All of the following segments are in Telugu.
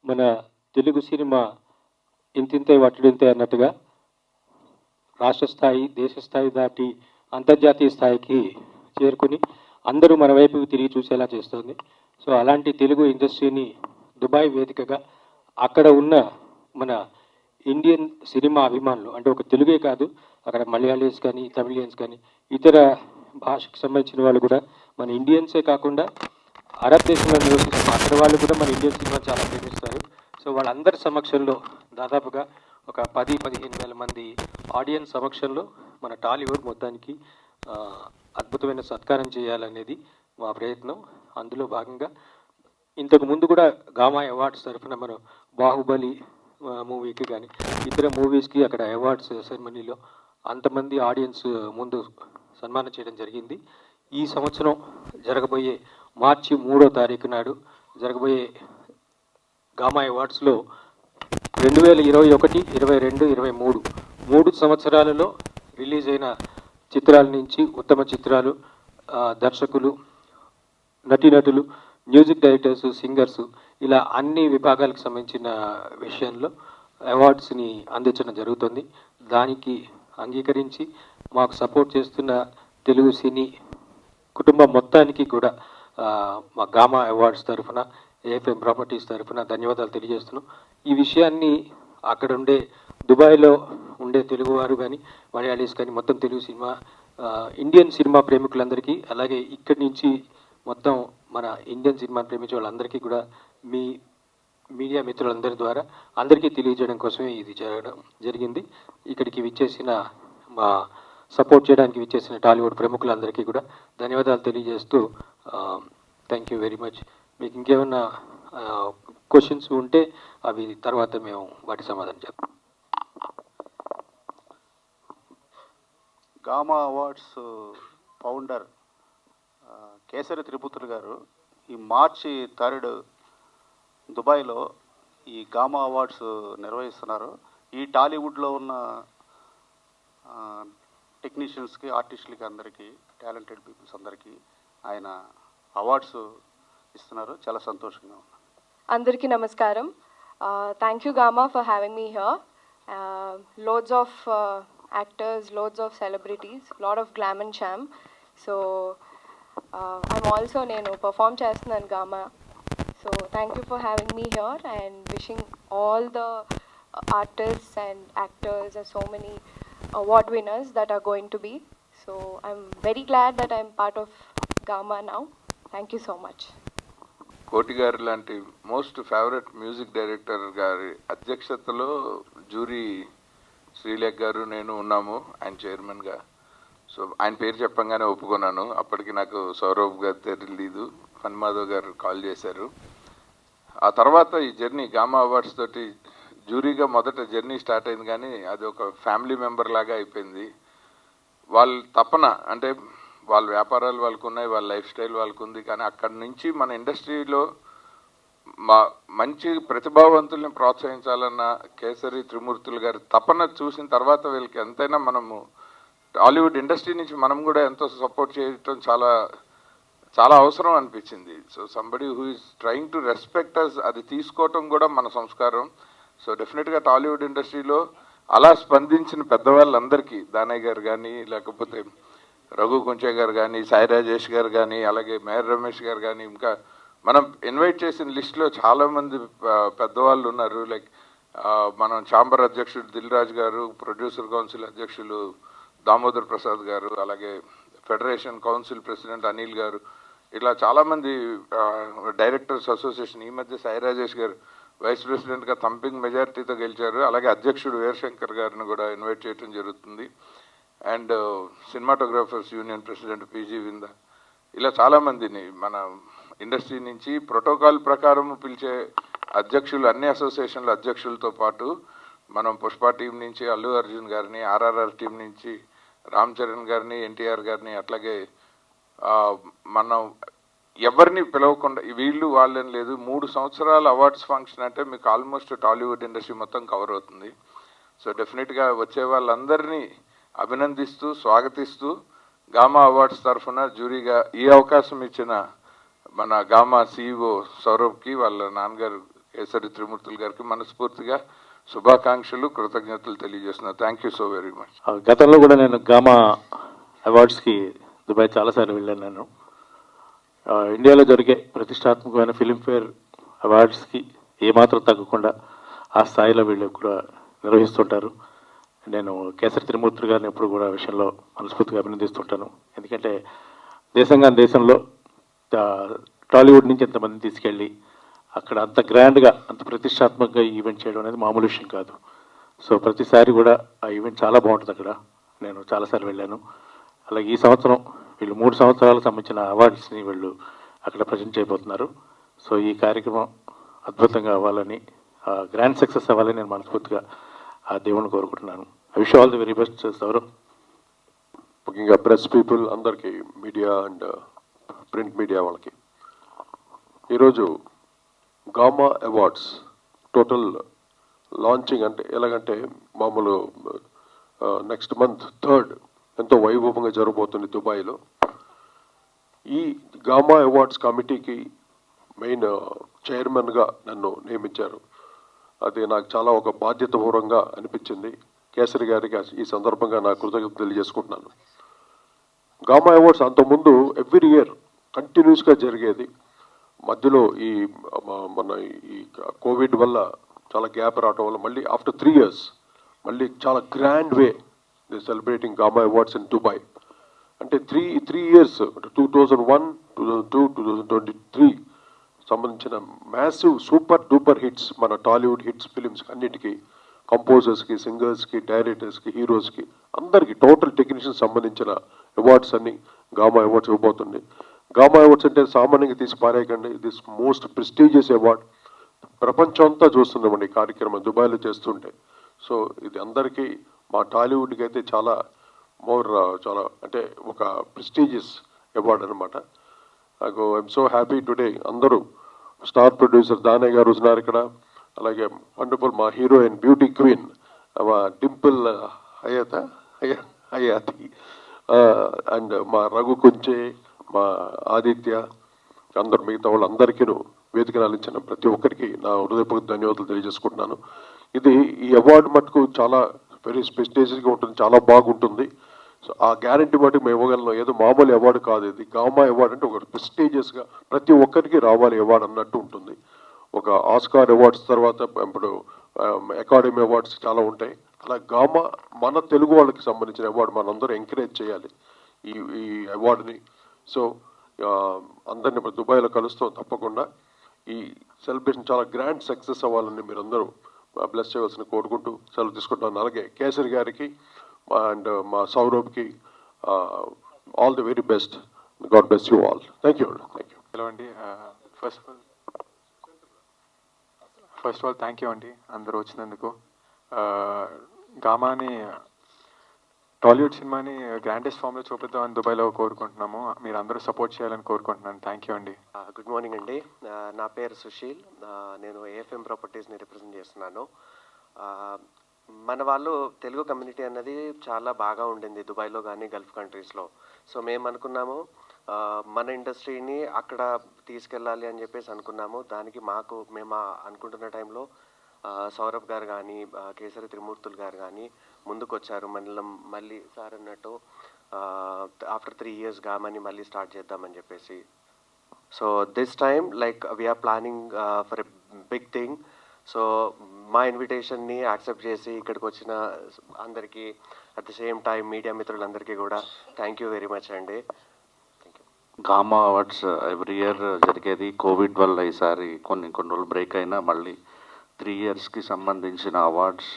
మన తెలుగు సినిమా ఇంతింతే వట్టుడింతే అన్నట్టుగా రాష్ట్ర స్థాయి, దేశ స్థాయి దాటి అంతర్జాతీయ స్థాయికి చేరుకుని అందరూ మన వైపుకు తిరిగి చూసేలా చేస్తుంది. సో అలాంటి తెలుగు ఇండస్ట్రీని దుబాయ్ వేదికగా అక్కడ ఉన్న మన ఇండియన్ సినిమా అభిమానులు, అంటే ఒక తెలుగే కాదు, అక్కడ మలయాళీస్ కానీ, తమిళియన్స్ కానీ, ఇతర భాషకు సంబంధించిన వాళ్ళు కూడా, మన ఇండియన్సే కాకుండా అరబ్ దేశంలో నివసిస్తున్న అక్కడ వాళ్ళు కూడా మన ఇండియన్ సినిమా చాలా ప్రేమిస్తారు. సో వాళ్ళందరి సమక్షంలో దాదాపుగా ఒక 10-15 వేల మంది ఆడియన్స్ సమక్షంలో మన టాలీవుడ్ మొత్తానికి అద్భుతమైన సత్కారం చేయాలనేది మా ప్రయత్నం. అందులో భాగంగా ఇంతకు ముందు కూడా గామా అవార్డ్స్ తరఫున మనం బాహుబలి మూవీకి కానీ ఇతర మూవీస్కి అక్కడ అవార్డ్స్ సెరమనీలో అంతమంది ఆడియన్స్ ముందు సన్మానం చేయడం జరిగింది. ఈ సంవత్సరం జరగబోయే మార్చి 3వ తారీఖు నాడు జరగబోయే గామా అవార్డ్స్లో 2021, 22, 23 3 సంవత్సరాలలో రిలీజ్ అయిన చిత్రాల నుంచి ఉత్తమ చిత్రాలు, దర్శకులు, నటీనటులు, మ్యూజిక్ డైరెక్టర్స్, సింగర్స్, ఇలా అన్ని విభాగాలకు సంబంధించిన విషయంలో అవార్డ్స్ని అందించడం జరుగుతుంది. దానికి అంగీకరించి మాకు సపోర్ట్ చేస్తున్న తెలుగు సినీ కుటుంబం మొత్తానికి కూడా మా గామా అవార్డ్స్ తరఫున, ఏఎఫ్ఎం ప్రాపర్టీస్ తరఫున ధన్యవాదాలు తెలియజేస్తున్నాం. ఈ విషయాన్ని అక్కడ ఉండే దుబాయ్లో ఉండే తెలుగువారు కానీ, మలయాళీస్ కానీ, మొత్తం తెలుగు సినిమా, ఇండియన్ సినిమా ప్రేమికులందరికీ, అలాగే ఇక్కడి నుంచి మొత్తం మన ఇండియన్ సినిమా ప్రేమించే వాళ్ళందరికీ కూడా మీ మీడియా మిత్రులందరి ద్వారా అందరికీ తెలియజేయడం కోసమే ఇది జరిగింది. ఇక్కడికి విచ్చేసిన, మా సపోర్ట్ చేయడానికి విచ్చేసిన టాలీవుడ్ ప్రముఖులందరికీ కూడా ధన్యవాదాలు తెలియజేస్తూ థ్యాంక్ యూ వెరీ మచ్. మీకు ఇంకేమన్నా క్వశ్చన్స్ ఉంటే అవి తర్వాత మేము వాటి సమాధానం చెప్తాం. గామా అవార్డ్స్ ఫౌండర్ కేసరి తిరుపతులు గారు ఈ మార్చి 3 దుబాయ్లో ఈ గామా అవార్డ్స్ నిర్వహిస్తున్నారు. ఈ టాలీవుడ్లో ఉన్న టెక్నీషియన్స్కి, ఆర్టిస్టులకి, అందరికీ, టాలెంటెడ్ పీపుల్స్ అందరికీ ఆయన అవార్డ్స్ ఇస్తున్నారు. చాలా సంతోషంగా ఉంది. అందరికీ నమస్కారం. Thank you gamma for having me here. Loads of actors, loads of celebrities, lot of glam and charm. So I'm also నేను perform చేస్తున్నాను gamma. So thank you for having me here and wishing all the artists and actors and so many award winners that are going to be. So I'm very glad that I'm part of Gamma now. Thank you so much. కోటి గారు లాంటి మోస్ట్ ఫేవరెట్ మ్యూజిక్ డైరెక్టర్ గారి అధ్యక్షతలో జ్యూరీ శ్రీలేఖ్ గారు, నేను ఉన్నాము ఆయన చైర్మన్గా. సో ఆయన పేరు చెప్పంగానే ఒప్పుకున్నాను. అప్పటికి నాకు సౌరవ్ గారు తెలీదు, హన్మాధవ్ గారు కాల్ చేశారు. ఆ తర్వాత ఈ జర్నీ గామా అవార్డ్స్ తోటి జ్యూరీగా మొదట జర్నీ స్టార్ట్ అయింది, కానీ అది ఒక ఫ్యామిలీ మెంబర్ లాగా అయిపోయింది. వాళ్ళ తపన, అంటే వాళ్ళ వ్యాపారాలు వాళ్ళకు ఉన్నాయి, వాళ్ళ లైఫ్ స్టైల్ వాళ్ళకు ఉంది, కానీ అక్కడి నుంచి మన ఇండస్ట్రీలో మంచి ప్రతిభావంతుల్ని ప్రోత్సహించాలన్న కేసరి త్రిమూర్తులు గారి తపన చూసిన తర్వాత వీళ్ళకి ఎంతైనా మనము టాలీవుడ్ ఇండస్ట్రీ నుంచి మనం కూడా ఎంతో సపోర్ట్ చేయటం చాలా చాలా అవసరం అనిపించింది. So somebody who is trying to respect us, అది తీసుకోవటం కూడా మన సంస్కారం. సో డెఫినెట్గా టాలీవుడ్ ఇండస్ట్రీలో అలా స్పందించిన పెద్దవాళ్ళందరికీ, దానయ్య గారు కానీ, లేకపోతే రఘు కుంచే గారు కానీ, సాయి రాజేష్ గారు కానీ, అలాగే మేయర్ రమేష్ గారు కానీ, ఇంకా మనం ఇన్వైట్ చేసిన లిస్టులో చాలామంది పెద్దవాళ్ళు ఉన్నారు. లైక్ మనం ఛాంబర్ అధ్యక్షుడు దిల్ రాజు గారు, ప్రొడ్యూసర్ కౌన్సిల్ అధ్యక్షులు దామోదర్ ప్రసాద్ గారు, అలాగే ఫెడరేషన్ కౌన్సిల్ ప్రెసిడెంట్ అనిల్ గారు, ఇలా చాలామంది డైరెక్టర్స్ అసోసియేషన్, ఈ మధ్య సాయి రాజేష్ గారు వైస్ ప్రెసిడెంట్గా థంపింగ్ మెజారిటీతో గెలిచారు. అలాగే అధ్యక్షుడు వీరశంకర్ గారిని కూడా ఇన్వైట్ చేయడం జరుగుతుంది. And cinematographers union president PG Vinda, ఇలా చాలామందిని మన ఇండస్ట్రీ నుంచి ప్రోటోకాల్ ప్రకారం పిలిచే అధ్యక్షులు, అన్ని అసోసియేషన్ల అధ్యక్షులతో పాటు మనం పుష్ప టీం నుంచి అల్లు అర్జున్ గారిని, ఆర్ఆర్ఆర్ టీం నుంచి రామ్ చరణ్ గారిని, ఎన్టీఆర్ గారిని, అట్లాగే మనం ఎవరిని పిలవకుండా, వీళ్ళు వాళ్ళని లేదు, 3 సంవత్సరాల అవార్డ్స్ ఫంక్షన్ అంటే మీకు ఆల్మోస్ట్ టాలీవుడ్ ఇండస్ట్రీ మొత్తం కవర్ అవుతుంది. సో డెఫినెట్గా వచ్చే వాళ్ళందరినీ అభినందిస్తూ, స్వాగతిస్తూ, గామా అవార్డ్స్ తరఫున జ్యూరీగా ఈ అవకాశం ఇచ్చిన మన గామా CEO సౌరభ్కి, వాళ్ళ నాన్నగారు కేసరి త్రిమూర్తులు గారికి మనస్ఫూర్తిగా శుభాకాంక్షలు, కృతజ్ఞతలు తెలియజేస్తున్నాను. Thank you so very much. గతంలో కూడా నేను గామా అవార్డ్స్కి దుబాయ్ చాలాసార్లు వెళ్ళాను. నేను ఇండియాలో జరిగే ప్రతిష్టాత్మకమైన ఫిలింఫేర్ అవార్డ్స్కి ఏమాత్రం తగ్గకుండా ఆ స్థాయిలో వీళ్ళు కూడా నిర్వహిస్తుంటారు. నేను కేసరి త్రిమూర్తులు గారిని ఎప్పుడు కూడా విషయంలో మనస్ఫూర్తిగా అభినందిస్తుంటాను. ఎందుకంటే దేశంలో టాలీవుడ్ నుంచి ఎంతమందిని తీసుకెళ్ళి అక్కడ అంత గ్రాండ్గా అంత ప్రతిష్టాత్మకంగా ఈ ఈవెంట్ చేయడం అనేది మామూలు విషయం కాదు. సో ప్రతిసారి కూడా ఆ ఈవెంట్ చాలా బాగుంటుంది. అక్కడ నేను చాలాసార్లు వెళ్ళాను. అలాగే ఈ సంవత్సరం వీళ్ళు 3 సంవత్సరాలకు సంబంధించిన అవార్డ్స్ని వీళ్ళు అక్కడ ప్రజెంట్ చేయబోతున్నారు. సో ఈ కార్యక్రమం అద్భుతంగా అవ్వాలని, గ్రాండ్ సక్సెస్ అవ్వాలని నేను మనస్ఫూర్తిగా ఆ దేవుని కోరుకుంటున్నాను. I wish all the very best Sourav. ముఖ్యంగా ప్రెస్ పీపుల్ అందరికీ, మీడియా అండ్ ప్రింట్ మీడియా వాళ్ళకి, ఈరోజు గామా అవార్డ్స్ టోటల్ లాంచింగ్ అంటే ఎలాగంటే మామూలు నెక్స్ట్ మంత్ 3rd ఎంతో వైభవంగా జరగబోతుంది దుబాయ్లో. ఈ గామా అవార్డ్స్ కమిటీకి మెయిన్ చైర్మన్గా నన్ను నియమించారు. అది నాకు చాలా ఒక బాధ్యతాపూర్వంగా అనిపించింది. కేసరి గారికి ఈ సందర్భంగా నా కృతజ్ఞతలు తెలియజేసుకుంటున్నాను. గామా అవార్డ్స్ అంతకుముందు ఎవ్రీ ఇయర్ కంటిన్యూస్గా జరిగేది. మధ్యలో ఈ మన ఈ కోవిడ్ వల్ల చాలా గ్యాప్ రావడం వల్ల మళ్ళీ ఆఫ్టర్ 3 years మళ్ళీ చాలా grand way the celebrating gamma awards in Dubai. అంటే త్రీ ఇయర్స్ 2001, 2002, 2023 సంబంధించిన మ్యాసివ్ సూపర్ డూపర్ హిట్స్, మన టాలీవుడ్ హిట్స్ ఫిలిమ్స్ అన్నిటికీ, కంపోజర్స్కి, సింగర్స్కి, డైరెక్టర్స్కి, హీరోస్కి, అందరికీ టోటల్ టెక్నీషియన్స్ సంబంధించిన అవార్డ్స్ అన్ని గామా అవార్డ్స్ ఇవ్వబోతుంది. గామా అవార్డ్స్ అంటే సామాన్యంగా తీసి పారేయకండి. This most prestigious award. ప్రపంచం అంతా చూస్తున్నామండి ఈ కార్యక్రమం దుబాయ్లో చేస్తుంటే. సో ఇది అందరికీ, మా టాలీవుడ్కి అయితే చాలా చాలా అంటే ఒక ప్రెస్టీజియస్ అవార్డ్ అనమాట. నాకు ఐఎమ్ సో హ్యాపీ టుడే. అందరూ స్టార్ ప్రొడ్యూసర్ దానయ్య గారు ఉన్నారు ఇక్కడ, అలాగే వండర్ఫుల్ మా హీరోయిన్ బ్యూటీ క్వీన్ మా డింపుల్ హయాతి అండ్ మా రఘు కుంచే, మా ఆదిత్య, అందరు మిగతా వాళ్ళందరికీ వేదికను అందించిన ప్రతి ఒక్కరికి నా హృదయపూర్వక ధన్యవాదాలు తెలియజేసుకుంటున్నాను. ఈ అవార్డు మటుకు చాలా వెరీ ప్రెస్టీజియస్గా ఉంటుంది, చాలా బాగుంటుంది. సో ఆ గ్యారంటీ మటుకు మేము ఇవ్వగలను. ఏదో మామూలు అవార్డు కాదు ఇది. గామా అవార్డు అంటే ఒక ప్రెస్టీజియస్గా ప్రతి ఒక్కరికి రావాలి అవార్డు అన్నట్టు ఉంటుంది. ఒక ఆస్కార్ అవార్డ్స్ తర్వాత ఇప్పుడు అకాడమీ అవార్డ్స్ చాలా ఉంటాయి. అలా గామా మన తెలుగు వాళ్ళకి సంబంధించిన అవార్డు మనందరూ ఎంకరేజ్ చేయాలి ఈ అవార్డుని. సో అందరినీ ఇప్పుడు దుబాయ్లో కలుస్తాం తప్పకుండా. ఈ సెలబ్రేషన్ చాలా గ్రాండ్ సక్సెస్ అవ్వాలని మీరందరూ బ్లెస్ చేయవలసిన కోరుకుంటూ సెలవు తీసుకుంటున్నాను. అలాగే కేసరి గారికి అండ్ మా సౌరభ్కి all the very best. God bless you all. Thank you. Hello అండి. First of all thank you అండి అందరూ వచ్చినందుకు. గామాని టాలీవుడ్ సినిమాని గ్రాండెస్ట్ ఫామ్లో చూపిద్దామని దుబాయ్లో కోరుకుంటున్నాము. మీరు అందరూ సపోర్ట్ చేయాలని కోరుకుంటున్నాను. థ్యాంక్ యూ అండి. గుడ్ మార్నింగ్ అండి. నా పేరు సుశీల్. నేను ఏఎఫ్ఎం ప్రాపర్టీస్ని రిప్రజెంట్ చేస్తున్నాను. మన వాళ్ళు తెలుగు కమ్యూనిటీ అన్నది చాలా బాగా ఉండింది దుబాయ్లో కానీ గల్ఫ్ కంట్రీస్లో. సో మేము అనుకున్నాము మన ఇండస్ట్రీని అక్కడ తీసుకెళ్ళాలి అని చెప్పేసి అనుకున్నాము. దానికి మేము అనుకుంటున్న టైంలో సౌరభ్ గారు కానీ కేసరి త్రిమూర్తులు గారు కానీ ముందుకు వచ్చారు. మళ్ళీ సార్ అన్నట్టు ఆఫ్టర్ 3 years గామని మళ్ళీ స్టార్ట్ చేద్దామని చెప్పేసి. So this time like we're planning for a big thing. So మా ఇన్విటేషన్ని యాక్సెప్ట్ చేసి ఇక్కడికి వచ్చిన అందరికీ, at the same time media మిత్రులందరికీ కూడా థ్యాంక్ యూ వెరీ మచ్ అండి. గామా అవార్డ్స్ ఎవ్రీ ఇయర్ జరిగేది. కోవిడ్ వల్ల ఈసారి కొన్ని రోజులు బ్రేక్ అయినా మళ్ళీ 3 yearsకి సంబంధించిన అవార్డ్స్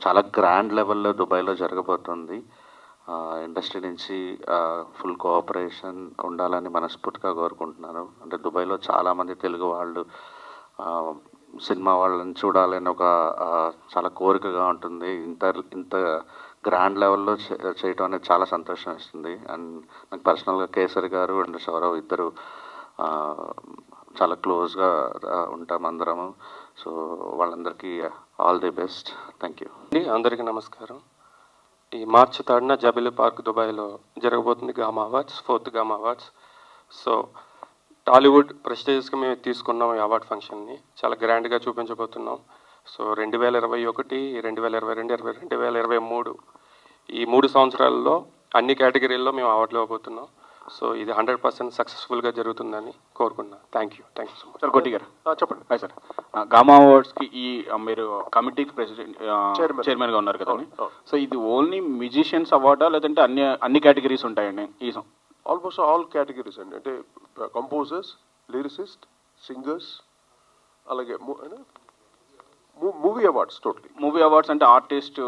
చాలా గ్రాండ్ లెవెల్లో దుబాయ్లో జరగబోతుంది. ఇండస్ట్రీ నుంచి ఫుల్ కోఆపరేషన్ ఉండాలని మనస్ఫూర్తిగా కోరుకుంటున్నాను. అంటే దుబాయ్లో చాలామంది తెలుగు వాళ్ళు సినిమా వాళ్ళని చూడాలని ఒక చాలా కోరికగా ఉంటుంది. ఇంత గ్రాండ్ లెవెల్లో చేయటం అనేది చాలా సంతోషం ఇస్తుంది. అండ్ నాకు పర్సనల్గా కేసరి గారు అండ్ సౌరవ్ ఇద్దరు చాలా క్లోజ్గా ఉంటాం అందరము. సో వాళ్ళందరికీ all the best. Thank you. అందరికీ నమస్కారం. ఈ మార్చి 3rd జబీలి పార్క్ దుబాయ్లో జరగబోతుంది Gama awards, 4th Gama awards. So Tollywood ప్రెస్టేజ్కి మేము తీసుకున్నాం ఈ అవార్డ్ ఫంక్షన్ని. చాలా గ్రాండ్గా చూపించబోతున్నాం. సో 2021, 2022, 2023 ఈ 3 సంవత్సరాల్లో అన్ని కేటగిరీల్లో మేము అవార్డులు ఇవ్వబోతున్నాం. సో ఇది 100% సక్సెస్ఫుల్గా జరుగుతుందని కోరుకున్నాను. Thank you so much. Sir కోటి గారు చెప్పండి. హాయ్ సార్, గామా అవార్డ్స్కి ఈ మీరు కమిటీకి ప్రెసిడెంట్ చైర్మన్గా ఉన్నారు కదండి. సో ఇది ఓన్లీ మ్యూజిషియన్స్ అవార్డా లేదంటే అన్ని కేటగిరీస్ ఉంటాయండి? ఈ ఆల్మోస్ట్ ఆల్ కేటగిరీస్ అండి, అంటే కంపోజర్స్, లిరిసిస్ట్, సింగర్స్, అలాగే movie awards. Totally movie awards అంటే ఆర్టిస్ట్.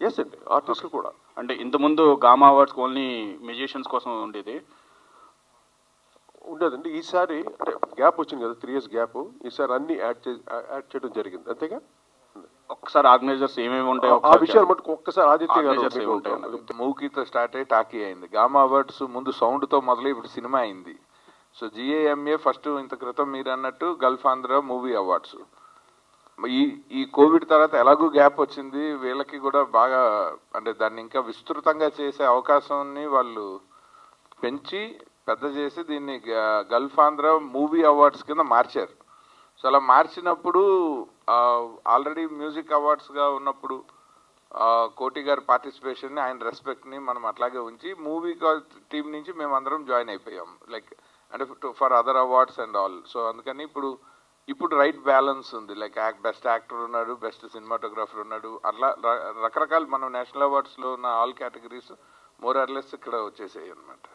ఎస్ అండి, ఆర్టిస్టులు కూడా. అంటే ఇంతకుముందు గామా అవార్డ్స్ ఓన్లీ మ్యూజిషియన్స్ కోసం ఉండేది ఉండేదండి. ఈసారి అంటే గ్యాప్ వచ్చింది కదా, 3 years గ్యాప్, ఈసారి అన్ని యాడ్ చేయడం జరిగింది. అంతేగా ఒక్కసారి ఆర్గనైజర్స్ ఏమేమి ఉంటాయో ఆ విషయాలు మటుకు ఒక్కసారి ఆదిత్య గారు. మూకీతో స్టార్ట్ అయ్యి టాకీ అయింది. గామా అవార్డ్స్ ముందు సౌండ్తో మొదలై ఇప్పుడు సినిమా అయింది. సో GAMA ఫస్ట్, ఇంత క్రితం మీరు అన్నట్టు గల్ఫ్ ఆంధ్ర మూవీ అవార్డ్స్. ఈ కోవిడ్ తర్వాత ఎలాగూ గ్యాప్ వచ్చింది, వీళ్ళకి కూడా బాగా అంటే దాన్ని ఇంకా విస్తృతంగా చేసే అవకాశాన్ని వాళ్ళు పెంచి పెద్ద చేసి దీన్ని గల్ఫ్ ఆంధ్ర మూవీ అవార్డ్స్ కింద మార్చారు. సో అలా మార్చినప్పుడు ఆల్రెడీ మ్యూజిక్ అవార్డ్స్గా ఉన్నప్పుడు కోటి గారి పార్టిసిపేషన్ని, ఆయన రెస్పెక్ట్ని మనం అట్లాగే ఉంచి మూవీ టీం నుంచి మేము అందరం జాయిన్ అయిపోయాం, లైక్ అంటే for other awards and all. So అందుకని ఇప్పుడు రైట్ బ్యాలెన్స్ ఉంది. లైక్ బెస్ట్ యాక్టర్ ఉన్నాడు, బెస్ట్ సినిమాటోగ్రాఫర్ ఉన్నాడు, అట్లా రకరకాల మనం నేషనల్ అవార్డ్స్లో ఉన్న all categories more or less ఇక్కడ వచ్చేసాయి అనమాట.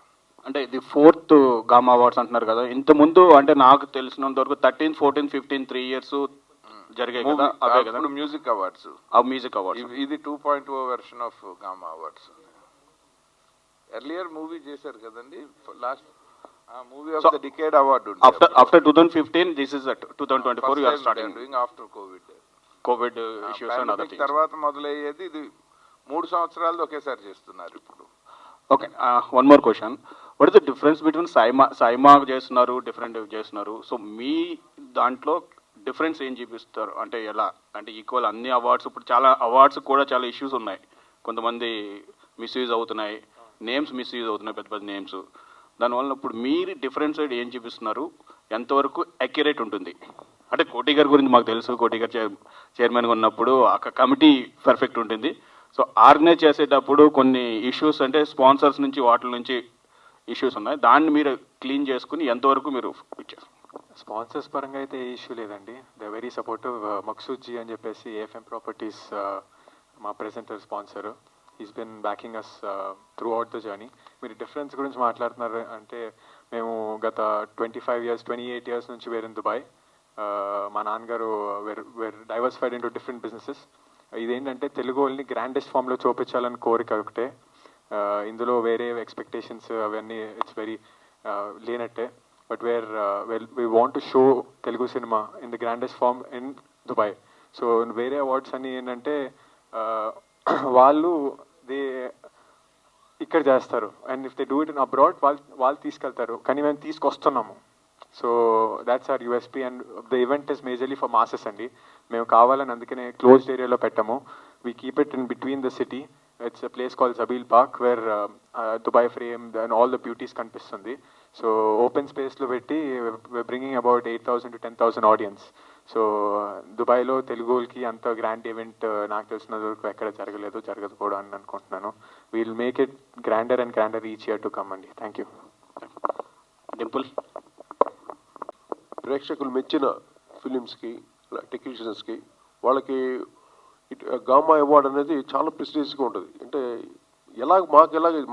అంటే ఇది 4th గామా అవార్డ్స్ అంటున్నారు కదా. ఇంత ముందు అంటే నాకు తెలిసినంత వరకు 13, 14, 15 3 years జరిగాయి కదా, అవే కదా మ్యూజిక్ అవార్డ్స్. మ్యూజిక్ అవార్డ్స్ ఇది 2.0 version of Gama awards. Earlier movie చేశారు కదండి, last movie of the decade award. After 2015 this is 2024 you are starting doing after covid issues and other things. తర్వాత మొదలయ్యేది ఇది 3 సంవత్సరాలు ఒకేసారి చేస్తున్నారు ఇప్పుడు. Okay, one more question. What is the difference between SIIMA చేస్తున్నారు, డిఫరెంట్ చేస్తున్నారు. సో మీ దాంట్లో డిఫరెన్స్ ఏం చూపిస్తారు? అంటే ఎలా అంటే ఈక్వల్ అన్ని అవార్డ్స్, ఇప్పుడు చాలా అవార్డ్స్ కూడా చాలా ఇష్యూస్ ఉన్నాయి. కొంతమంది మిస్యూజ్ అవుతున్నాయి, నేమ్స్ మిస్యూజ్ అవుతున్నాయి, పెద్ద పెద్ద నేమ్స్. దానివల్ల ఇప్పుడు మీరు డిఫరెన్స్ ఏం చూపిస్తున్నారు, ఎంతవరకు అక్యురేట్ ఉంటుంది? అంటే కోటి గారి గురించి మాకు తెలుసు, కోటి గారు చైర్మన్గా ఉన్నప్పుడు ఆ కమిటీ పర్ఫెక్ట్ ఉంటుంది. సో ఆర్గనైజ్ చేసేటప్పుడు కొన్ని ఇష్యూస్ అంటే స్పాన్సర్స్ నుంచి వాటి నుంచి ఇష్యూస్ ఉన్నాయి, దాన్ని మీరు క్లీన్ చేసుకుని ఎంతవరకు మీరు ఇచ్చారు? స్పాన్సర్స్ పరంగా అయితే ఏ ఇష్యూ లేదండి. The very supportive. Maqsood ji అని చెప్పేసి AFM ప్రాపర్టీస్ మా presenter sponsor. He's been backing us throughout the journey. మీరు డిఫరెన్స్ గురించి మాట్లాడుతున్నారు అంటే మేము గత 28 years నుంచి వేర్ ఇన్ దుబాయ్. మా నాన్నగారు were diversified into different businesses. ఇదేంటంటే తెలుగు వాళ్ళని గ్రాండెస్ట్ ఫామ్లో చూపించాలని కోరిక ఒకటే. ఇందులో వేరే ఎక్స్పెక్టేషన్స్ అవన్నీ ఇట్స్ వెరీ లేనట్టే. But we want to show Telugu cinema in the grandest form in Dubai. So వేరే అవార్డ్స్ అన్ని ఏంటంటే వాళ్ళు ఇక్కడ చేస్తారు, and if they do it in abroad వాళ్ళు తీసుకెళ్తారు, కానీ మేము తీసుకొస్తున్నాము. So that's our USP, and the event is majorly for masses అండి. మేము కావాలని అందుకనే క్లోజ్డ్ ఏరియాలో పెట్టాము. We keep it in between the city. It's a place called Zabeel park where Dubai frame and all the beauties కనిపిస్తుంది. సో ఓపెన్ స్పేస్లో పెట్టి bringing about 8,000 to 10,000 audience. So దుబాయ్లో తెలుగుకి అంత గ్రాండ్ ఈవెంట్ నాకు తెలిసినంత వరకు ఎక్కడ జరగదు కూడా అని అనుకుంటున్నాను. We'll make it grander and grander each year to come అండి. Thank you. డింపుల్, ప్రేక్షకులు మెచ్చిన ఫిలిమ్స్కి, టెక్నీషియన్స్కి వాళ్ళకి గామా అవార్డ్ అనేది చాలా ప్రెస్టీజ్గా ఉంటుంది. అంటే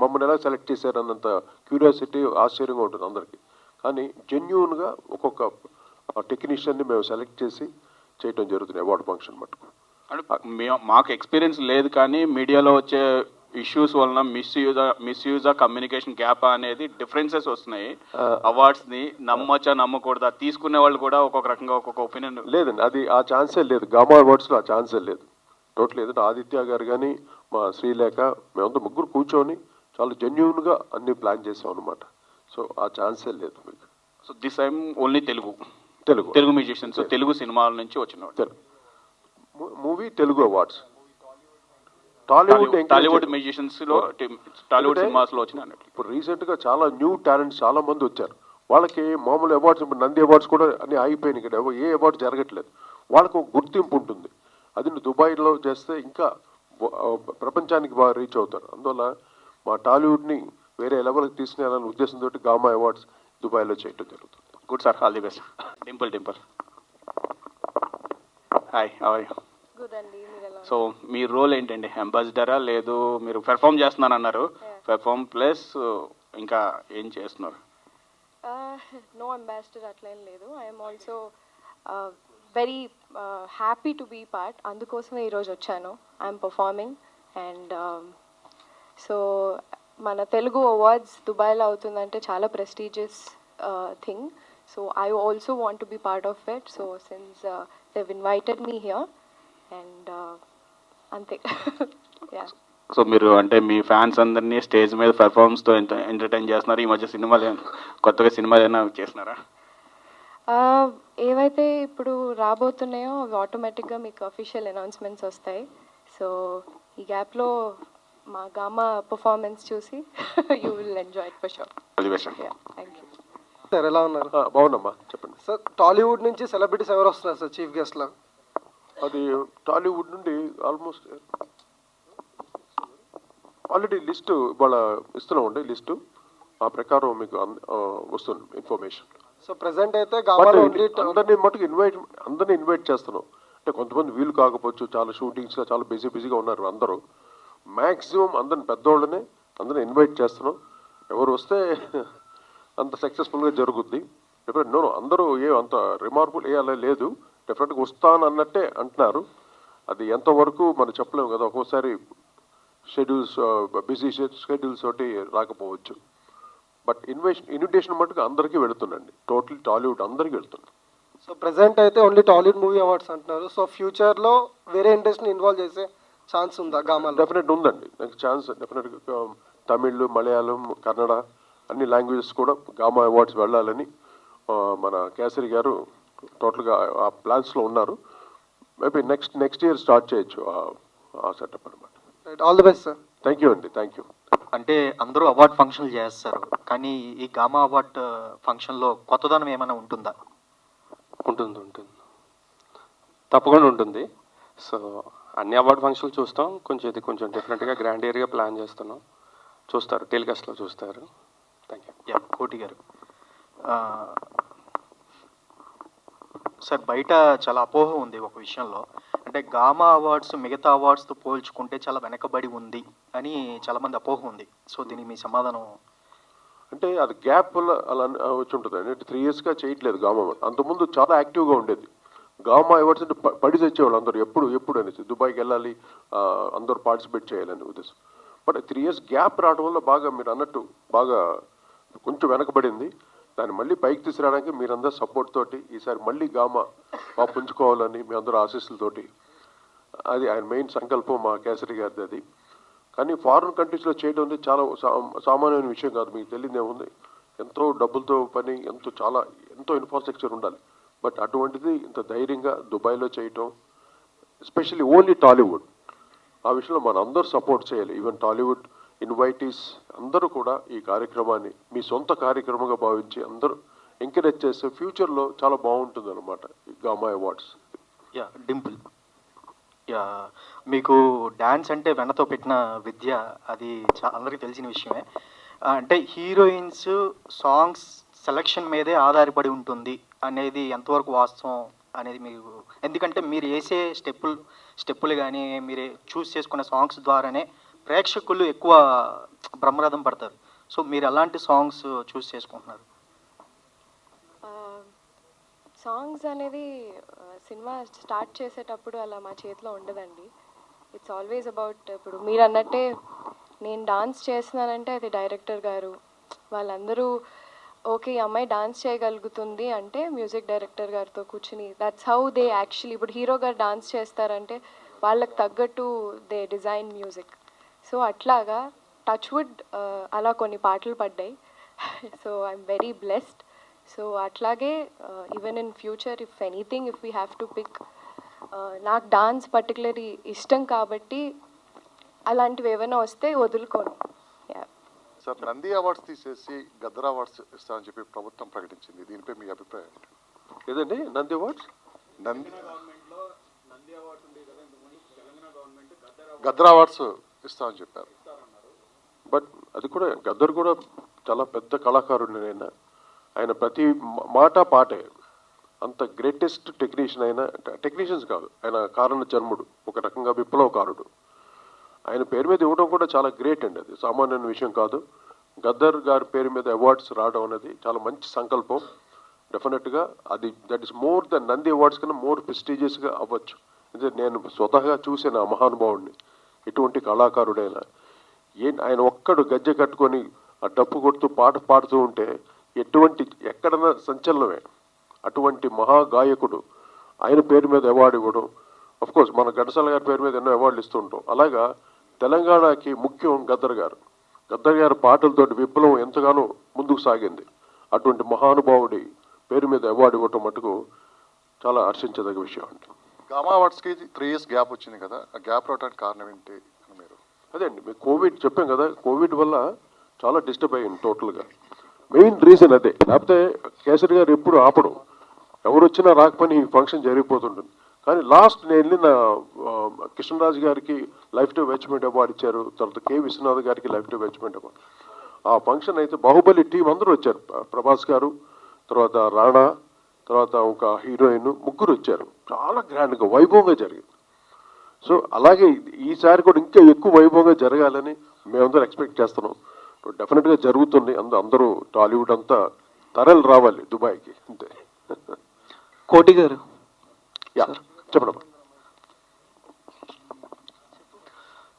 మమ్మల్ని ఎలా సెలెక్ట్ చేశారు అన్నంత క్యూరియాసిటీ, ఆశ్చర్యంగా ఉంటుంది అందరికీ. కానీ జెన్యూన్గా ఒక్కొక్క టెక్నీషియన్ని మేము సెలెక్ట్ చేసి చేయడం జరుగుతుంది అవార్డు ఫంక్షన్ మటుకు. అంటే మాకు ఎక్స్పీరియన్స్ లేదు, కానీ మీడియాలో వచ్చే ఇష్యూస్ వలన మిస్యూజ్ కమ్యూనికేషన్ గ్యాప్ అనేది డిఫరెన్సెస్ వస్తున్నాయి. అవార్డ్స్ ని నమ్మచ్చా నమ్మకూడదా, తీసుకునే వాళ్ళు కూడా ఒక్కొక్క రకంగా ఒక్కొక్క ఒపీనియన్. లేదండి, అది ఆ ఛాన్సే లేదు. గామా అవార్డ్స్లో ఆ ఛాన్సే లేదు. టోటల్ ఏదంటే ఆదిత్య గారు కానీ మా శ్రీలేఖ మేమంతా ముగ్గురు కూర్చొని చాలా జెన్యూన్గా అన్ని ప్లాన్ చేసాం అనమాట. సో ఆ ఛాన్సే లేదు మీకు. So this time only Telugu musicians, Telugu సినిమాల నుంచి వచ్చిన movie Telugu awards. Tollywood musicians లో, టాలీవుడ్ సినిమాస్ లో వచ్చిన. ఇప్పుడు రీసెంట్గా చాలా న్యూ టాలెంట్స్ చాలా మంది వచ్చారు. వాళ్ళకి మామూలు అవార్డ్స్, ఇప్పుడు నంది అవార్డ్స్ కూడా అన్ని ఆగిపోయినాయి ఇక్కడ, ఏ అవార్డ్స్ జరగట్లేదు. వాళ్ళకు ఒక గుర్తింపు ఉంటుంది. అది నువ్వు దుబాయ్లో చేస్తే ఇంకా ప్రపంచానికి బాగా రీచ్ అవుతారు. అందువల్ల మా టాలీవుడ్ని వేరే లెవెల్కి తీసుకెళ్ళాలనే ఉద్దేశంతో గామా అవార్డ్స్ దుబాయ్లో చేయడం జరుగుతుంది. Good sir, all the best. Dimple hi, how are you? Good అండి, మీరు ఎలా సో మీ రోల్ ఏంటండి? అంబాసిడరా, లేదు మీరు పెర్ఫామ్ చేస్తున్నాను అన్నారు, పెర్ఫామ్ ప్లస్ ఇంకా ఏం చేస్తున్నారు? నో అంబాసిడర్ అట్లా ఏం లేదు. I'm also very happy to be part. అందుకోసమే ఈరోజు వచ్చాను. ఐఎమ్ పర్ఫార్మింగ్ అండ్ సో మన తెలుగు అవార్డ్స్ దుబాయ్లో అవుతుందంటే చాలా prestigious thing. So I also want to be part of it. So since they've invited me here and అంతే. యా. సో మీరు అంటే మీ ఫ్యాన్స్ అందరినీ స్టేజ్ మీద పెర్ఫార్మెన్స్తో ఎంటర్టైన్ చేస్తున్నారు. ఈ మధ్య సినిమాలు కొత్తగా సినిమాలు ఏమైనా చేస్తున్నారా? ఏవైతే ఇప్పుడు రాబోతున్నాయో అవి ఆటోమేటిక్గా మీకు అఫీషియల్ అనౌన్స్మెంట్స్ వస్తాయి. సో ఈ గ్యాప్లో మా గామా పర్ఫార్మెన్స్ చూసి you will enjoy it for sure. Thank you sir. ఎలా ఉన్నారు? బాగున్నామ్మా, చెప్పండి సార్. టాలీవుడ్ నుంచి సెలబ్రిటీస్ ఎవరు వస్తున్నారు సార్ చీఫ్ గెస్ట్లా? అది టాలీవుడ్ నుండి ఆల్మోస్ట్ ఆల్రెడీ లిస్టు ఇవాళ ఇస్తున్నామండి. లిస్టు ఆ ప్రకారం మీకు వస్తుంది ఇన్ఫర్మేషన్. సో ప్రెసెంట్ అయితే గామాలో అందరినీ మటుకు అందరినీ ఇన్వైట్ చేస్తున్నాం. అంటే కొంతమంది వీలు కాకపోవచ్చు, చాలా షూటింగ్స్గా చాలా బిజీగా ఉన్నారు అందరూ. మ్యాక్సిమం అందరిని పెద్దోళ్ళనే అందరిని ఇన్వైట్ చేస్తున్నాం. ఎవరు వస్తే అంత సక్సెస్ఫుల్గా జరుగుద్ది. డెఫినెట్ నో అందరూ అంత రిమార్కుల్ అలా లేదు, డెఫినెట్గా వస్తాను అన్నట్టే అంటున్నారు. అది ఎంతవరకు మనం చెప్పలేము కదా, ఒక్కోసారి షెడ్యూల్స్ బిజీ షెడ్యూల్స్ తోటి రాకపోవచ్చు. బట్ ఇన్విటేషన్ మటుకు అందరికీ వెళుతుందండి, టోటల్ టాలీవుడ్ అందరికీ వెళుతుంది. సో ప్రెసెంట్ అయితే ఓన్లీ టాలీవుడ్ మూవీ అవార్డ్స్ అంటున్నారు. సో ఫ్యూచర్లో వేరే ఇండస్ట్రీని ఇన్వాల్వ్ చేసే ఛాన్స్ ఉందా గామాలో? డెఫినెట్ ఉందండి, నాకు ఛాన్స్ డెఫినెట్గా. తమిళ్, మలయాళం, కన్నడ అన్ని లాంగ్వేజెస్ కూడా గామా అవార్డ్స్ వెళ్ళాలని మన కేసరి గారు టోటల్గా ఆ ప్లాన్స్లో ఉన్నారు. మేబీ నెక్స్ట్ ఇయర్ స్టార్ట్ చేయొచ్చు ఆ సెటప్ అనమాట. All the best sir. Thank you అండి, థ్యాంక్ యూ. అంటే అందరూ అవార్డ్ ఫంక్షన్లు చేస్తారు, కానీ ఈ గామా అవార్డ్ ఫంక్షన్లో కొత్తదనం ఏమైనా ఉంటుందా? ఉంటుంది, తప్పకుండా ఉంటుంది. సో అన్ని అవార్డ్ ఫంక్షన్లు చూస్తాం. కొంచెం డిఫరెంట్గా గ్రాండ్ ఏరియా ప్లాన్ చేస్తున్నాం. చూస్తారు, టెలికాస్ట్లో చూస్తారు. Thank you. కోటి గారు, సార్ బయట చాలా అపోహ ఉంది ఒక విషయంలో. అంటే గామా అవార్డ్స్ మిగతా అవార్డ్స్తో పోల్చుకుంటే చాలా వెనకబడి ఉంది అని చాలామంది అపోహ ఉంది. సో దీనికి మీ సమాధానం? అంటే అది గ్యాప్ వల్ల అలా వచ్చి ఉంటుంది అండి. 3 yearsగా చేయట్లేదు గామా అవార్డ్. అంతకుముందు చాలా యాక్టివ్గా ఉండేది. గామా అవార్డ్స్ అంటే పడి తెచ్చేవాళ్ళు అందరూ, ఎప్పుడు అనేసి దుబాయ్కి వెళ్ళాలి, అందరూ పార్టిసిపేట్ చేయాలని ఉద్దేశం. బట్ 3 years గ్యాప్ రావడం వల్ల బాగా మీరు అన్నట్టు బాగా కొంచెం వెనకబడింది. దాన్ని మళ్ళీ పైకి తీసుకురావడానికి మీరందరూ సపోర్ట్ తోటి ఈసారి మళ్ళీ గామా బాగా పుంజుకోవాలని మీ అందరూ ఆశీస్సులతోటి, అది ఆయన మెయిన్ సంకల్పం మా కేసరి గారిది అది. కానీ ఫారిన్ కంట్రీస్లో చేయడం అనేది చాలా సామాన్యమైన విషయం కాదు. మీకు తెలియదు ఏముంది, ఎంతో డబ్బులతో పని, ఎంతో ఇన్ఫ్రాస్ట్రక్చర్ ఉండాలి. బట్ అటువంటిది ఇంత ధైర్యంగా దుబాయ్లో చేయటం, ఎస్పెషల్లీ ఓన్లీ టాలీవుడ్, ఆ విషయంలో మన అందరూ సపోర్ట్ చేయాలి. ఈవెన్ టాలీవుడ్ ఇన్వైటీస్ అందరూ కూడా ఈ కార్యక్రమాన్ని మీ సొంత కార్యక్రమంగా భావించి అందరూ ఎంకరేజ్ చేస్తే ఫ్యూచర్లో చాలా బాగుంటుంది అనమాట ఈ గామా అవార్డ్స్. డింపుల్, మీకు డ్యాన్స్ అంటే వెనతో పెట్టిన విద్య, అది అందరికీ తెలిసిన విషయమే. అంటే హీరోయిన్స్ సాంగ్స్ సెలక్షన్ మీదే ఆధారపడి ఉంటుంది అనేది ఎంతవరకు వాస్తవం అనేది మీకు? ఎందుకంటే మీరు వేసే స్టెప్పులు కానీ మీరు చూస్ చేసుకునే సాంగ్స్ ద్వారానే ప్రేక్షకులు ఎక్కువ బ్రహ్మరథం పడతారు. సో మీరు ఎలాంటి సాంగ్స్ చూస్ చేసుకుంటున్నారు? సాంగ్స్ అనేది సినిమా స్టార్ట్ చేసేటప్పుడు అలా మా చేతిలో ఉండదండి. ఇట్స్ ఆల్వేస్ అబౌట్, ఇప్పుడు మీరు అన్నట్టే నేను డాన్స్ చేస్తున్నానంటే అది డైరెక్టర్ గారు వాళ్ళందరూ ఓకే ఈ అమ్మాయి డాన్స్ చేయగలుగుతుంది అంటే మ్యూజిక్ డైరెక్టర్ గారితో కూర్చుని, దట్స్ హౌ దే యాక్చువల్లీ, ఇప్పుడు హీరో గారు డాన్స్ చేస్తారంటే వాళ్ళకి తగ్గట్టు దే డిజైన్ మ్యూజిక్. సో అట్లాగా టచ్వుడ్ అలా కొన్ని పాటలు పడ్డాయి. So I'm very blessed. So అట్లాగే even in future if anything, if we have to pick, నాకు డాన్స్ పర్టికులర్లీ ఇష్టం కాబట్టి అలాంటివి ఏమైనా వస్తే వదులుకోను. సార్ నంది అవార్డ్స్ తీసేసి గద్దర్ అవార్డ్స్ ఇస్తామని చెప్పి ప్రభుత్వం ప్రకటించింది, దీనిపై మీ అభిప్రాయం ఏదండి? నంది అవార్డ్స్ గద్దర్ అవార్డ్స్ ఇస్తామని చెప్పారు. బట్ అది కూడా గద్దర్ కూడా చాలా పెద్ద కళాకారుడు. ఆయన ప్రతి మాట పాటే. అంత గ్రేటెస్ట్ టెక్నీషియన్ అయినా, టెక్నీషియన్స్ కాదు, ఆయన కారణ జన్ముడు, ఒక రకంగా విప్లవకారుడు. ఆయన పేరు మీద ఇవ్వడం కూడా చాలా గ్రేట్ అండి, అది సామాన్యమైన విషయం కాదు. గద్దర్ గారి పేరు మీద అవార్డ్స్ రావడం అనేది చాలా మంచి సంకల్పం. డెఫినెట్గా అది that is more than Nandi awards కన్నా మోర్ ప్రెస్టీజియస్గా అవ్వచ్చు. ఇది నేను స్వతహాగా చూసిన ఆ మహానుభావుడిని, ఎటువంటి కళాకారుడైనా. ఆయన ఒక్కడు గజ్జె కట్టుకొని ఆ డప్పు కొడుతూ పాట పాడుతూ ఉంటే ఎటువంటి ఎక్కడన్నా సంచలనమే. అటువంటి మహాగాయకుడు ఆయన పేరు మీద అవార్డు ఇవ్వడం, కోర్స్ మన ఘంటసాల గారి పేరు మీద ఎన్నో అవార్డులు ఇస్తూ ఉంటాం. అలాగా తెలంగాణకి ముఖ్యం గద్దర్ గారు. గద్దర్ గారి పాటలతో విప్లవం ఎంతగానో ముందుకు సాగింది. అటువంటి మహానుభావుడి పేరు మీద అవార్డు ఇవ్వటం మటుకు చాలా హర్షించదగ్గ విషయం అండి. గామా అవార్డ్స్కి 3 years గ్యాప్ వచ్చింది కదా, ఆ గ్యాప్ రావడానికి కారణం ఏంటి? మీరు అదే అండి, మీకు కోవిడ్ చెప్పాం కదా, కోవిడ్ వల్ల చాలా డిస్టర్బ్ అయ్యింది టోటల్గా. మెయిన్ రీజన్ అదే. లేకపోతే కేసరి గారు ఎప్పుడు ఆపడం, ఎవరు వచ్చినా రాకపోయినా ఈ ఫంక్షన్ జరిగిపోతుంటుంది. కానీ లాస్ట్ నేను వెళ్ళిన కృష్ణరాజు గారికి లైఫ్ టైం అచీవ్మెంట్ అవార్డు ఇచ్చారు, తర్వాత కె విశ్వనాథ్ గారికి లైఫ్ టైం అచీవ్మెంట్ అవార్డు. ఆ ఫంక్షన్ అయితే బాహుబలి టీం అందరూ వచ్చారు. ప్రభాస్ గారు, తర్వాత రాణా, తర్వాత ఒక హీరోయిన్, ముగ్గురు వచ్చారు. చాలా గ్రాండ్గా వైభవంగా జరిగింది. సో అలాగే ఈసారి కూడా ఇంకా ఎక్కువ వైభవంగా జరగాలని మేమందరం ఎక్స్పెక్ట్ చేస్తున్నాం. డెఫినెట్గా జరుగుతుంది. అందరూ టాలీవుడ్ అంతా తరలి రావాలి దుబాయ్కి, అంతే. కోటి గారు చెప్పడం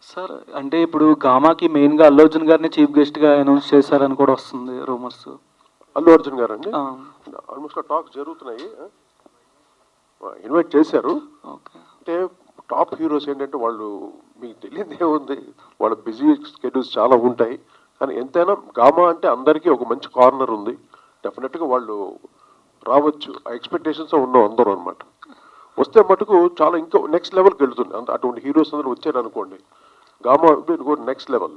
సార్, అంటే ఇప్పుడు గామాకి మెయిన్గా అల్లు అర్జున్ గారిని చీఫ్ గెస్ట్గా అనౌన్స్ చేశారని కూడా వస్తుంది రూమర్స్. అల్లు అర్జున్ గారు అండి, ఆల్మోస్ట్ టాక్స్ జరుగుతున్నాయి. ఇన్వైట్ చేశారు. అంటే టాప్ హీరోస్ ఏంటంటే వాళ్ళు, మీకు తెలియదు ఏముంది, వాళ్ళ బిజీ స్కెడ్యూల్స్ చాలా ఉంటాయి. కానీ ఎంతైనా గామా అంటే అందరికీ ఒక మంచి కార్నర్ ఉంది. డెఫినెట్గా వాళ్ళు రావచ్చు, ఆ ఎక్స్పెక్టేషన్స్ ఉన్నాం అందరూ అనమాట. వస్తే మటుకు చాలా ఇంకా నెక్స్ట్ లెవెల్కి వెళ్తుంది. అటువంటి హీరోస్ అందరూ వచ్చారు అనుకోండి, గామా కూడా నెక్స్ట్ లెవెల్.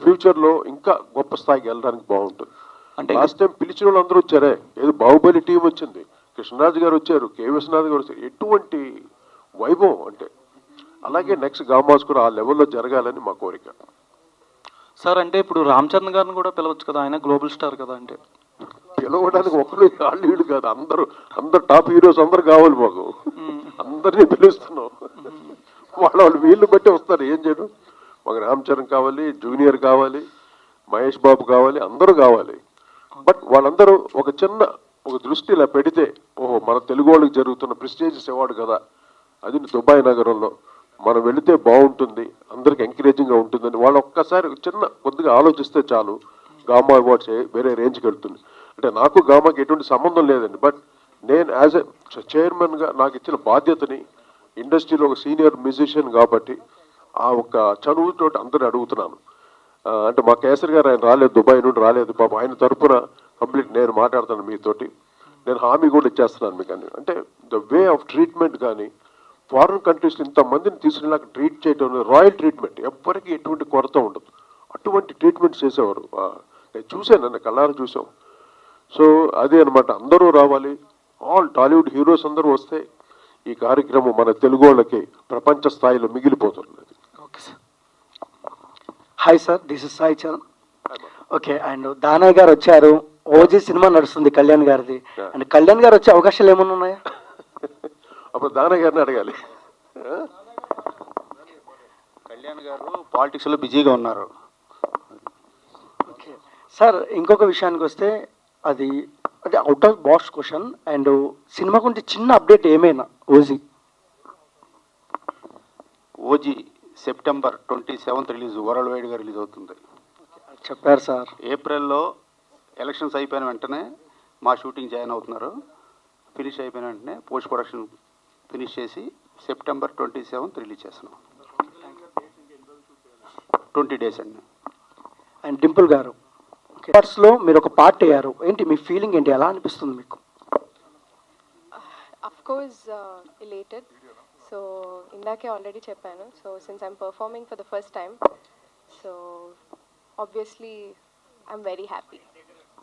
ఫ్యూచర్లో ఇంకా గొప్ప స్థాయికి వెళ్ళడానికి బాగుంటుంది. అంటే లాస్ట్ టైం పిలిచిన వాళ్ళు అందరూ వచ్చారే, ఏదో బాహుబలి టీం వచ్చింది, కృష్ణరాజు గారు వచ్చారు, కె విశ్వనాథ్ గారు వచ్చారు, ఎటువంటి వైభవం అంటే. అలాగే నెక్స్ట్ గామాస్ కూడా ఆ లెవెల్లో జరగాలని మా కోరిక. సార్, అంటే ఇప్పుడు రామ్ చరణ్ గారిని కూడా పిలవచ్చు కదా, ఆయన గ్లోబల్ స్టార్ కదా. అంటే పిలవడానికి ఒక్కరు వాళ్ళు కాదు, అందరు టాప్ హీరోస్ అందరు కావాలి మాకు. అందరినీ పిలుస్తున్నాం. వాళ్ళు వీళ్ళు బట్టి వస్తారు, ఏం చేయడం. మాకు రామ్ చరణ్ కావాలి, జూనియర్ కావాలి, మహేష్ బాబు కావాలి, అందరూ కావాలి. బట్ వాళ్ళందరూ ఒక దృష్టి ఇలా పెడితే, ఓహో మన తెలుగు వాళ్ళకి జరుగుతున్న ప్రెస్టీజియస్ అవార్డు కదా, అది దుబాయ్ నగరంలో మనం వెళితే బాగుంటుంది, అందరికి ఎంకరేజింగ్గా ఉంటుందని వాళ్ళు ఒక్కసారి కొద్దిగా ఆలోచిస్తే చాలు, గామా అవార్డ్స్ వేరే రేంజ్కి వెళ్తుంది. అంటే నాకు గామాకి ఎటువంటి సంబంధం లేదండి. బట్ నేను యాజ్ ఎ చైర్మన్గా నాకు ఇచ్చిన బాధ్యతని, ఇండస్ట్రీలో ఒక సీనియర్ మ్యూజిషియన్ కాబట్టి ఆ ఒక్క చనువుతో అందరిని అడుగుతున్నాను. అంటే మా కేసరి గారు ఆయన రాలేదు, దుబాయ్ నుండి రాలేదు, పాప ఆయన తరఫున కంప్లీట్ నేను మాట్లాడుతాను మీతోటి. నేను హామీ కూడా ఇచ్చేస్తున్నాను మీకు. అంటే ద వే ఆఫ్ ట్రీట్మెంట్ కానీ, ఫారిన్ కంట్రీస్లో ఇంతమందిని తీసుకునేలాగా ట్రీట్ చేయడం, రాయల్ ట్రీట్మెంట్, ఎవ్వరికి ఎటువంటి కొరత ఉండదు. అటువంటి ట్రీట్మెంట్ చేసేవారు. నేను చూశాను, నన్ను కళ్ళారా చూసాం. సో అదే అనమాట, అందరూ రావాలి. ఆల్ టాలీవుడ్ హీరోస్ అందరూ వస్తే ఈ కార్యక్రమం మన తెలుగు వాళ్ళకి ప్రపంచ స్థాయిలో మిగిలిపోతుంది. Okay sir. Hi sir, this is Sai Charan. Okay, and Danayya గారు వచ్చారు, ఓజీ సినిమా నడుస్తుంది కళ్యాణ్ గారిది. అండ్ కళ్యాణ్ గారు వచ్చే అవకాశాలు ఏమైనా ఉన్నాయా? అప్పుడు దానయ్య గారిని అడగాలి. కళ్యాణ్ గారు పాలిటిక్స్లో బిజీగా ఉన్నారు. ఓకే సార్, ఇంకొక విషయానికి వస్తే అది out of box question. And cinema గురించి చిన్న అప్డేట్ ఏమైనా? OG September 27th release, world వైడ్గా రిలీజ్ అవుతుంది చెప్పారు సార్. ఏప్రిల్లో ఎలక్షన్స్ అయిపోయిన వెంటనే మా షూటింగ్ జాయిన్ అవుతున్నారు. ఫినిష్ అయిపోయిన వెంటనే పోస్ట్ ప్రొడక్షన్ ఫినిష్ చేసి సెప్టెంబర్ 27th రిలీజ్ చేస్తున్నాం. 20 days అండి. అండ్ డింపుల్ గారు, లో మీరు ఒక పార్ట్ అయ్యారు, ఏంటి మీ ఫీలింగ్ ఏంటి, ఎలా అనిపిస్తుంది మీకు? Of course ఎలేటెడ్. సో ఇందాకే ఆల్రెడీ చెప్పాను. So since I'm performing for the first time, so obviously I'm very happy.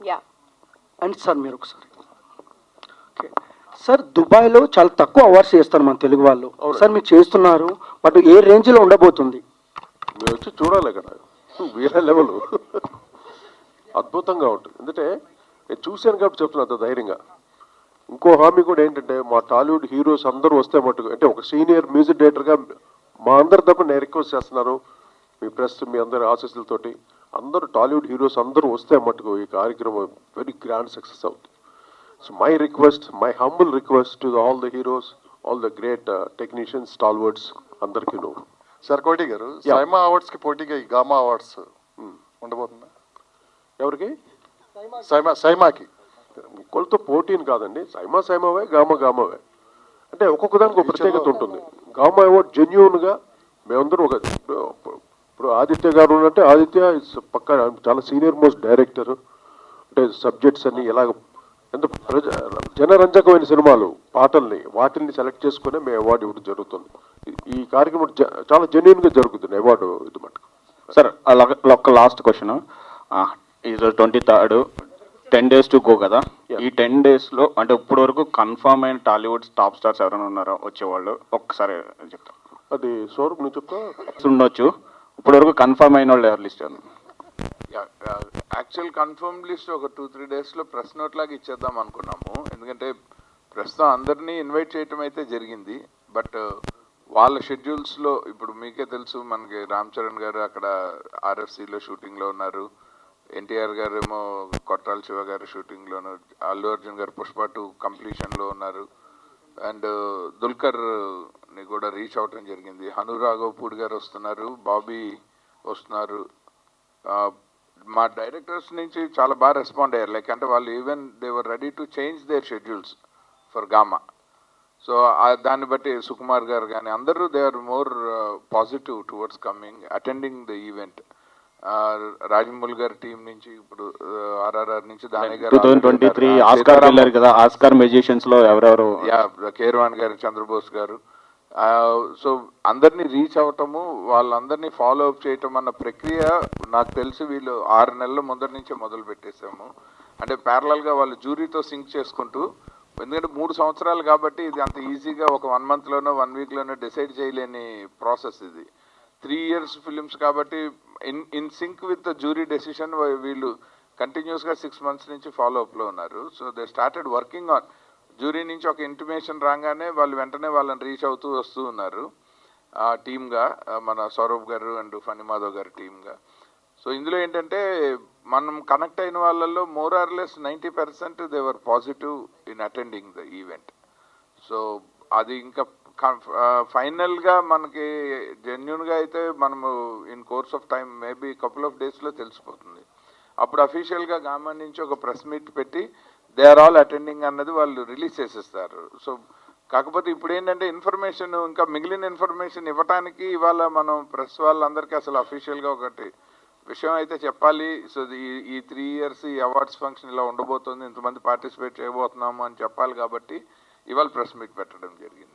Yeah. And sir మీరు ఒకసారి ఓకే సార్, దుబాయ్లో చాలా తక్కువ అవార్డ్స్ చేస్తారు మన తెలుగు వాళ్ళు. సార్ మీరు చేస్తున్నారు, బట్ ఏ రేంజ్లో ఉండబోతుంది? మీరు వచ్చి చూడాలి కదా, వేరే లెవెల్, అద్భుతంగా ఉంటుంది. ఎందుకంటే నేను చూశాను కాబట్టి చెప్తున్నా అంత ధైర్యంగా. ఇంకో హామీ కూడా ఏంటంటే, మా టాలీవుడ్ హీరోస్ అందరూ వస్తే మటుకు, అంటే ఒక సీనియర్ మ్యూజిక్ డైరెక్టర్గా మా అందరి తప్ప నేను రిక్వెస్ట్ చేస్తున్నాను, మీ ప్రెస్ మీ అందరి ఆశీస్సులతోటి అందరూ టాలీవుడ్ హీరోస్ అందరూ వస్తే మటుకు ఈ కార్యక్రమం వెరీ గ్రాండ్ సక్సెస్ అవుతుంది. So my request, my humble request to all the heroes, all the great technicians, stalwarts అందరికీ నువ్వు. సార్ కోటి గారు, సైమా అవార్డ్స్కి పోటీగా ఈ గామా అవార్డ్స్ ఉండబోతుందా? ఎవరికి? సైమాకి. కొలతో పోటీని కాదండి, సైమావే, గామావే. అంటే ఒక్కొక్క దానికి ఒక ప్రత్యేకత ఉంటుంది. గామా అవార్డ్ జెన్యూన్గా మేమందరూ ఒక, ఇప్పుడు ఆదిత్య గారు ఉన్నట్టే, ఆదిత్య ఇస్ పక్కా చాలా సీనియర్ మోస్ట్ డైరెక్టర్. అంటే సబ్జెక్ట్స్ అన్ని ఎలాగ ఎంత జనరంజకమైన సినిమాలు, పాటల్ని వాటిల్ని సెలెక్ట్ చేసుకునే మేము అవార్డు ఇవ్వడం జరుగుతుంది. ఈ కార్యక్రమం చాలా జెన్యూన్గా జరుగుతుంది అవార్డు ఇది మటుకు. సార్ ఒక లాస్ట్ క్వశ్చన్, ఇది 23rd 10 days టు గో కదా, ఈ 10 daysలో అంటే ఇప్పటి వరకు కన్ఫర్మ్ అయిన టాలీవుడ్ టాప్ స్టార్స్ ఎవరైనా ఉన్నారో వచ్చేవాళ్ళు ఒక్కసారి చెప్తాను. అది సౌరభ్ నువ్వు చెప్తా. ఉండొచ్చు, ఇప్పటి వరకు కన్ఫర్మ్ అయిన వాళ్ళు ఎవరు లిస్ట్? యాక్చువల్ కన్ఫర్మ్ లిస్ట్ ఒక 2-3 డేస్లో ప్రెస్ నోట్ లాగా ఇచ్చేద్దాం అనుకున్నాము. ఎందుకంటే ప్రస్తుతం అందరినీ ఇన్వైట్ చేయటం అయితే జరిగింది, బట్ వాళ్ళ షెడ్యూల్స్లో ఇప్పుడు మీకే తెలుసు, మనకి రామ్ చరణ్ గారు అక్కడ ఆర్ఎఫ్సిలో షూటింగ్లో ఉన్నారు, ఎన్టీఆర్ గారు ఏమో కొట్టాల శివ గారు షూటింగ్లోను, అల్లు అర్జున్ గారు పుష్ప 2 కంప్లీషన్లో ఉన్నారు, అండ్ దుల్కర్ని కూడా రీచ్ అవటం జరిగింది. హను రాఘవపూడి గారు వస్తున్నారు, బాబీ వస్తున్నారు. మా డైరెక్టర్స్ నుంచి చాలా బాగా రెస్పాండ్ అయ్యారు. లైక్ అంటే వాళ్ళు even they were ready to change their schedules for Gama. So దాన్ని బట్టి సుకుమార్ గారు కానీ అందరూ they are more positive towards coming attending the event. Rajamouli గారి టీం నుంచి ఇప్పుడు ఆర్ఆర్ఆర్ నుంచి దాని గారు 2023 ఆస్కార్ వెళ్ళారు కదా, ఆస్కార్ మ్యూజిషియన్స్ లో ఎవరెవరు? కేర్వాన్ గారు, చంద్రబోస్ గారు. సో అందరినీ రీచ్ అవ్వటము, వాళ్ళందరినీ ఫాలో అప్ చేయటం అన్న ప్రక్రియ నాకు తెలిసి వీళ్ళు 6 నెలల ముందర నుంచే మొదలు పెట్టేశాము. అంటే ప్యారలల్గా వాళ్ళు జ్యూరీతో సింక్ చేసుకుంటూ, ఎందుకంటే 3 సంవత్సరాలు కాబట్టి ఇది అంత ఈజీగా ఒక 1 monthలోనో 1 weekలోనో డిసైడ్ చేయలేని ప్రాసెస్ ఇది. 3 years ఫిలిమ్స్ కాబట్టి in sync with the jury decision వీళ్ళు కంటిన్యూస్గా 6 months నుంచి ఫాలో అప్లో ఉన్నారు. So they started working on. Jury నుంచి ఒక ఇంటిమేషన్ రాగానే వాళ్ళు వెంటనే వాళ్ళని రీచ్ అవుతూ వస్తూ ఉన్నారు టీమ్గా, మన సౌరభ్ గారు అండ్ ఫణి మాధవ్ గారు టీమ్గా. సో ఇందులో ఏంటంటే మనం కనెక్ట్ అయిన వాళ్ళల్లో more or less 90% they were positive in attending the event. So అది ఇంకా ఫైనల్గా మనకి జెన్యున్గా అయితే మనము in course of time maybe couple of డేస్లో తెలిసిపోతుంది. అప్పుడు అఫీషియల్గా గామా నుంచి ఒక ప్రెస్ మీట్ పెట్టి దే ఆర్ ఆల్ అటెండింగ్ అన్నది వాళ్ళు రిలీజ్ చేసేస్తారు. సో కాకపోతే ఇప్పుడు ఏంటంటే ఇన్ఫర్మేషన్, ఇంకా మిగిలిన ఇన్ఫర్మేషన్ ఇవ్వటానికి ఇవాళ మనం ప్రెస్ వాళ్ళందరికీ అసలు అఫీషియల్గా ఒకటి విషయం అయితే చెప్పాలి. సో ఈ 3 years ఈ అవార్డ్స్ ఫంక్షన్ ఇలా ఉండబోతుంది, ఇంతమంది పార్టిసిపేట్ చేయబోతున్నాము అని చెప్పాలి కాబట్టి ఇవాళ ప్రెస్ మీట్ పెట్టడం జరిగింది.